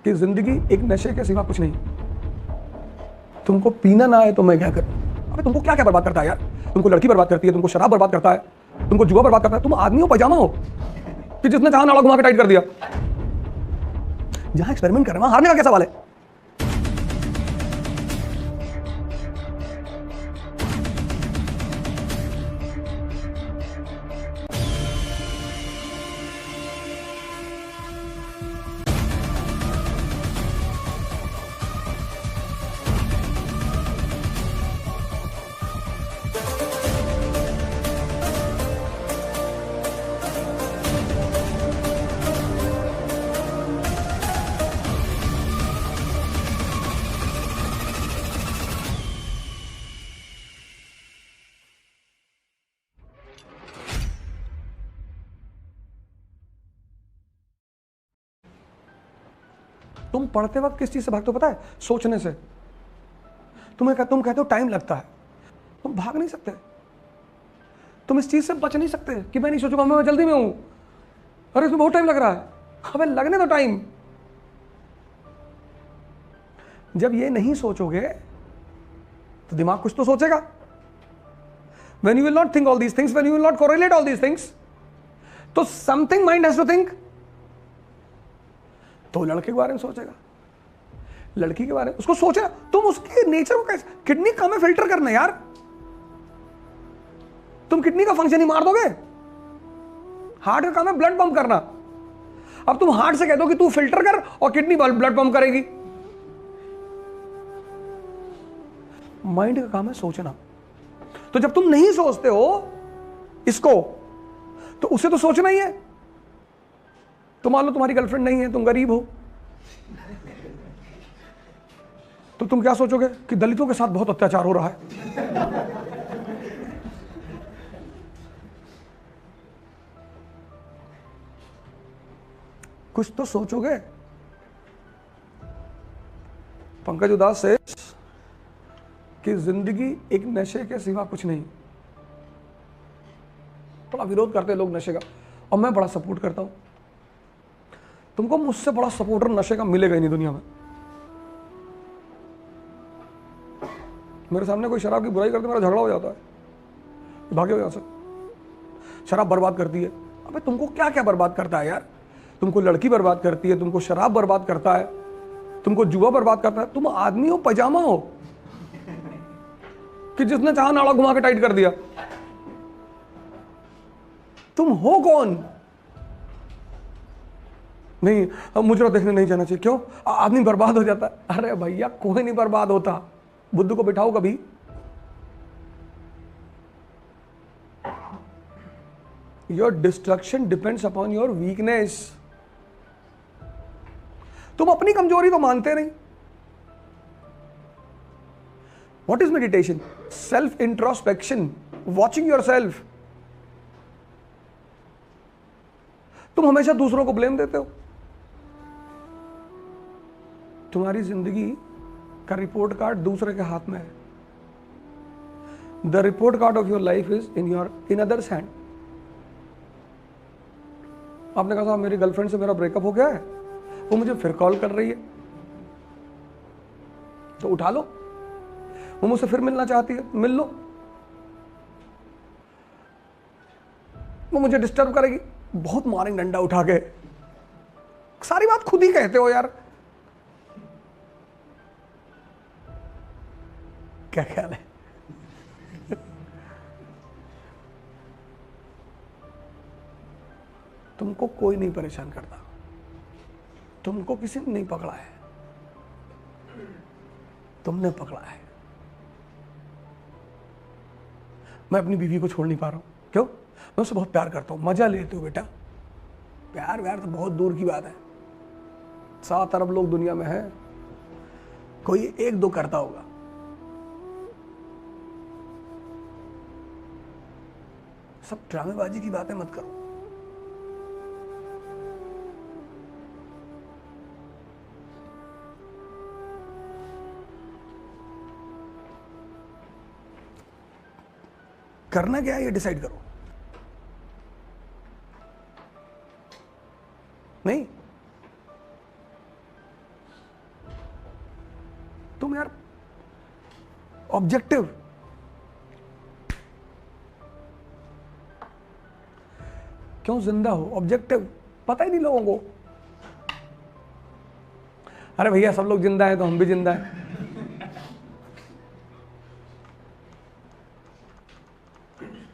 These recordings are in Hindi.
कि जिंदगी एक नशे के सिवा कुछ नहीं। तुमको पीना ना आए तो मैं क्या करूं? अबे तुमको क्या क्या बर्बाद करता है यार? तुमको लड़की बर्बाद करती है, तुमको शराब बर्बाद करता है, तुमको जुआ बर्बाद करता है। तुम आदमी हो पैजामा हो कि जिसने चाहा नाड़ा घुमा के टाइट कर दिया। जहां एक्सपेरिमेंट कर रहे हैं वहां हारने का क्या सवाल है? तुम पढ़ते वक्त किस चीज से भागते हो पता है? सोचने से। तुम कहते हो टाइम लगता है। तुम भाग नहीं सकते। तुम इस चीज से बच नहीं सकते कि मैं नहीं सोचूंगा, मैं जल्दी में हूं, अरे इसमें बहुत टाइम लग रहा है। हमें लगने दो टाइम। जब ये नहीं सोचोगे तो दिमाग कुछ तो सोचेगा। When you will not think all these things, when you will not correlate all these things, तो something mind has to think। तो लड़के के बारे में सोचेगा, लड़की के बारे में उसको सोचेगा। तुम उसके नेचर को कैसे, किडनी का हमें फिल्टर करना यार। तुम किडनी का फंक्शन ही मार दोगे। हार्ट का काम है ब्लड पंप करना। अब तुम हार्ट से कह दो कि तू फिल्टर कर और किडनी ब्लड पंप करेगी। माइंड का काम है सोचना। तो जब तुम नहीं सोचते हो इसको, तो उसे तो सोचना ही है। तो मान लो तुम्हारी गर्लफ्रेंड नहीं है, तुम गरीब हो, तो तुम क्या सोचोगे कि दलितों के साथ बहुत अत्याचार हो रहा है। कुछ तो सोचोगे। पंकज उदास से कि जिंदगी एक नशे के सिवा कुछ नहीं। बड़ा विरोध करते हैं लोग नशे का, और मैं बड़ा सपोर्ट करता हूं। तुमको मुझसे बड़ा सपोर्टर नशे का मिलेगा ही नहीं दुनिया में। मेरे सामने कोई शराब की बुराई करते मेरा झगड़ा हो जाता है, भागे हो यहां से। शराब बर्बाद करती है। अबे तुमको क्या क्या बर्बाद करता है यार? तुमको लड़की बर्बाद करती है, तुमको शराब बर्बाद करता है, तुमको जुआ बर्बाद करता है। तुम आदमी हो पैजामा हो कि जिसने चाहा नाड़ा घुमा के टाइट कर दिया। तुम हो कौन? नहीं, अब मुझे देखने नहीं जाना चाहिए। क्यों? आदमी बर्बाद हो जाता है। अरे भैया कोई नहीं बर्बाद होता। बुद्धू को बिठाओ कभी। Your destruction depends upon your weakness. तुम अपनी कमजोरी तो मानते नहीं। What is meditation? Self introspection, watching your self. तुम हमेशा दूसरों को ब्लेम देते हो। तुम्हारी जिंदगी का रिपोर्ट कार्ड दूसरे के हाथ में है। The report card of your life is in others hand. आपने कहा साहब मेरी गर्लफ्रेंड से मेरा ब्रेकअप हो गया है, वो मुझे फिर कॉल कर रही है, तो उठा लो। वो मुझसे फिर मिलना चाहती है, मिल लो। वो मुझे डिस्टर्ब करेगी, बहुत मारेंगे डंडा उठा के। सारी बात खुद ही कहते हो यार। क्या ख्याल है? तुमको कोई नहीं परेशान करता। तुमको किसी ने नहीं पकड़ा है, तुमने पकड़ा है। मैं अपनी बीवी को छोड़ नहीं पा रहा हूं। क्यों? मैं उससे बहुत प्यार करता हूं। मजा लेते हो बेटा। प्यार व्यार तो बहुत दूर की बात है। 7 अरब लोग दुनिया में हैं, कोई 1-2 करता होगा। सब ड्रामेबाजी की बातें मत करो। करना क्या है ये डिसाइड करो। नहीं, तुम यार ऑब्जेक्टिव, क्यों जिंदा हो? ऑब्जेक्टिव पता ही नहीं लोगों को। अरे भैया सब लोग जिंदा हैं तो हम भी जिंदा हैं।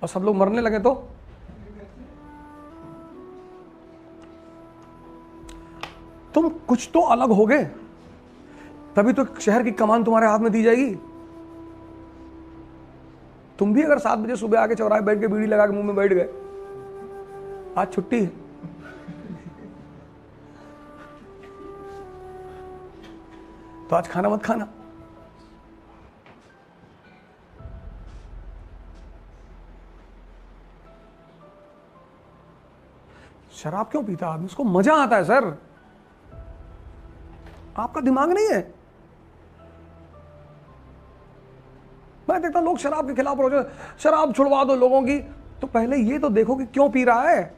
और सब लोग मरने लगे तो तुम कुछ तो अलग हो गए, तभी तो शहर की कमान तुम्हारे हाथ में दी जाएगी। तुम भी अगर 7 बजे सुबह आके चौराहे बैठ के बीड़ी लगा के मुंह में बैठ गए, आज छुट्टी है, तो आज खाना मत खाना। शराब क्यों पीता आदमी? उसको मजा आता है सर, आपका दिमाग नहीं है। मैं देखता लोग शराब के खिलाफ हो जाए, शराब छुड़वा दो लोगों की, तो पहले ये तो देखो कि क्यों पी रहा है।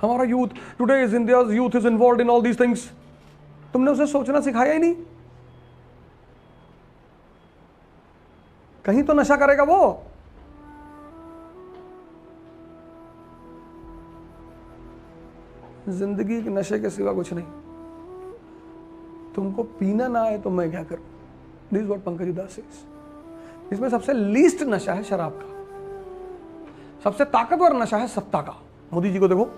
हमारा youth today is India's youth is involved in all these things. तुमने उसे सोचना सिखाया ही नहीं। कहीं तो नशा करेगा वो। जिंदगी के नशे के सिवा कुछ नहीं। तुमको पीना ना आए तो मैं क्या करूं? दिस व्हाट पंकज उदास सेज। इसमें सबसे लीस्ट नशा है शराब का, सबसे ताकतवर नशा है सत्ता का। मोदी जी को देखो,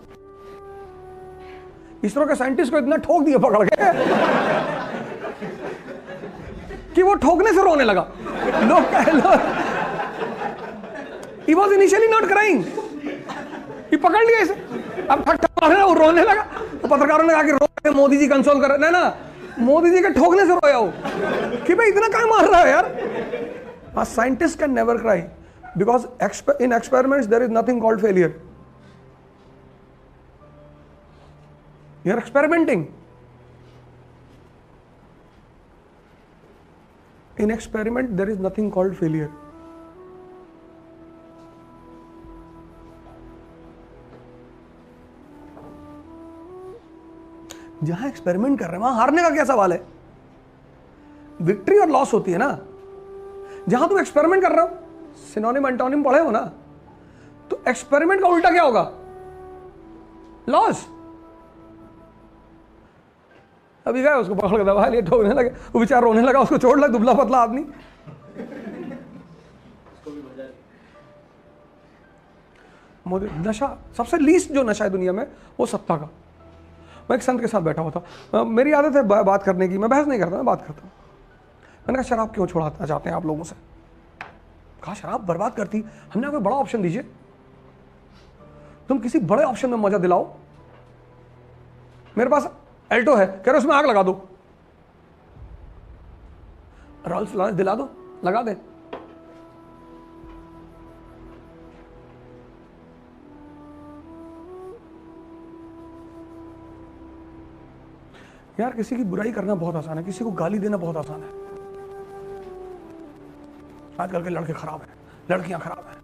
इसरो के साइंटिस्ट को इतना ठोक दिया पकड़ के कि वो ठोकने से रोने लगा। लोग he was initially not crying, ये पकड़ लिया इसे, अब ठक ठक मार रहा है, वो रोने लगा। तो पत्रकारों ने कहा कि रो रहे, मोदी जी कंसोल कर रहे। ना मोदी जी के ठोकने से रोया हो कि भाई इतना क्या मार रहा है यार। A scientist can never cry because in experiments there is nothing called failure. You are experimenting. In experiment there is nothing called failure. जहां एक्सपेरिमेंट कर रहे हैं वहां हारने का क्या सवाल है? विक्ट्री और लॉस होती है ना। जहां तुम एक्सपेरिमेंट कर रहे हो, सिनोनिम एंटोनिम पढ़े हो ना, तो एक्सपेरिमेंट का उल्टा क्या होगा? लॉस। अभी गया उसको पकड़ के दबा लिया, ठोकने लगे, वो बेचारा रोने लगा, उसको चोट लगा, दुबला पतला आदमी। मोदी नशा सबसे लीस्ट जो नशा है दुनिया में वो सत्ता का। मैं एक संत के साथ बैठा हुआ था, मेरी आदत है बात करने की, मैं बहस नहीं करता, मैं बात करता हूँ। मैंने कहा शराब क्यों छुड़ाना चाहते हैं आप लोगों से? कहा शराब बर्बाद करती। हमने आपको बड़ा ऑप्शन दीजिए, तुम किसी बड़े ऑप्शन में मजा दिलाओ। मेरे पास एल्टो है, कह रहे उसमें आग लगा दो। रोल्स रॉयस दिला दो, लगा दे। यार किसी की बुराई करना बहुत आसान है, किसी को गाली देना बहुत आसान है। आजकल के लड़के खराब हैं, लड़कियां खराब हैं,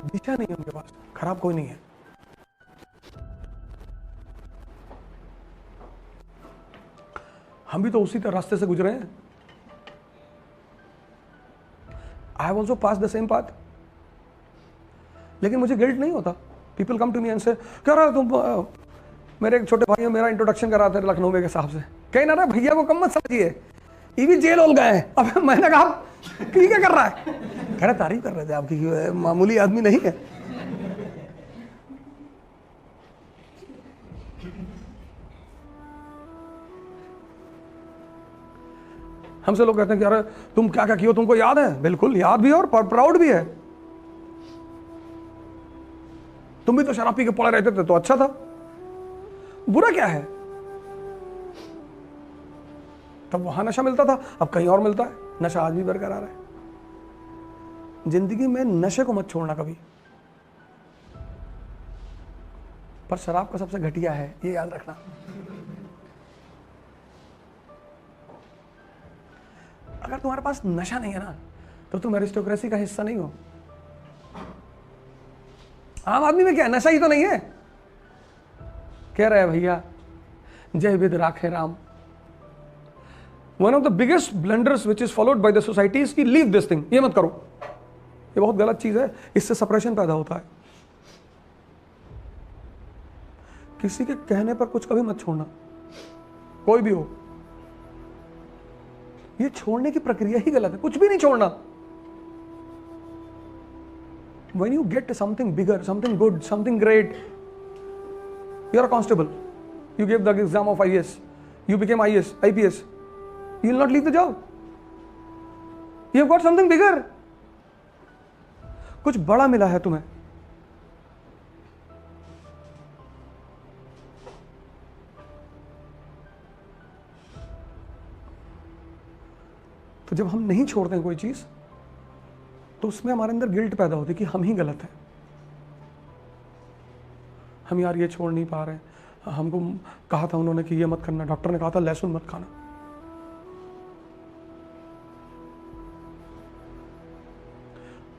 दिशा नहीं है उनके पास। खराब कोई नहीं है। हम भी तो उसी तरह रास्ते से गुजरे हैं। I have also pass the same path, लेकिन मुझे गिल्ट नहीं होता। People come to me and say, क्या रहा तुम? मेरे एक छोटे भाई मेरा इंट्रोडक्शन करा थे लखनऊ में के साहब से, कहीं ना रहा भैया को कम मत समझिए, ये भी जेल होल गए हैं। अब मैंने कहा क्या कर रहा है? कह रहे तारीफ कर रहे थे आपकी, मामूली आदमी नहीं है। हमसे लोग कहते हैं कि अरे तुम क्या क्या किया, तुमको याद है? बिल्कुल याद भी है और प्राउड भी है। तुम भी तो शराब पी के पड़े रहते थे तो अच्छा था, बुरा क्या है? तब वहां नशा मिलता था, अब कहीं और मिलता है। नशा आज भी बरकरार है। जिंदगी में नशे को मत छोड़ना कभी। पर शराब का सबसे घटिया है, ये याद रखना। अगर तुम्हारे पास नशा नहीं है ना, तो तुम एरिस्टोक्रेसी का हिस्सा नहीं हो। आम आदमी में क्या है? नशा ही तो नहीं है। कह रहा है भैया जय विद राखे Ram. One of the biggest blunders which is followed by the society is की लीव दिस थिंग, ये मत करो, ये बहुत गलत चीज है, इससे सप्रेशन पैदा होता है। किसी के कहने पर कुछ कभी मत छोड़ना, कोई भी हो। ये छोड़ने की प्रक्रिया ही गलत है, कुछ भी नहीं छोड़ना। When you get something bigger, something good, something great, you are a constable, you gave the exam of IAS, you became IAS, IPS, you will not leave the job. You have got something bigger. कुछ बड़ा मिला है तुम्हें। तो जब हम नहीं छोड़ते हैं कोई चीज, तो उसमें हमारे अंदर गिल्ट पैदा होती है कि हम ही गलत हैं, हम यार ये छोड़ नहीं पा रहे हैं। हमको कहा था उन्होंने कि ये मत करना, डॉक्टर ने कहा था लहसुन मत खाना।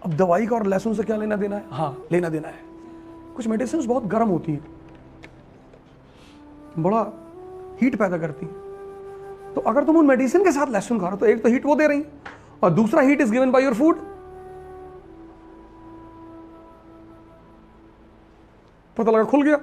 अब दवाई का और लहसुन से क्या लेना देना है? हाँ, लेना देना है। कुछ मेडिसिन बहुत गर्म होती हैं, बड़ा हीट पैदा करती हैं। तो अगर तुम उन मेडिसिन के साथ लहसुन खा रहे हो, तो एक तो हीट वो दे रही और दूसरा heat is given by your food. पता लगा खुल गया।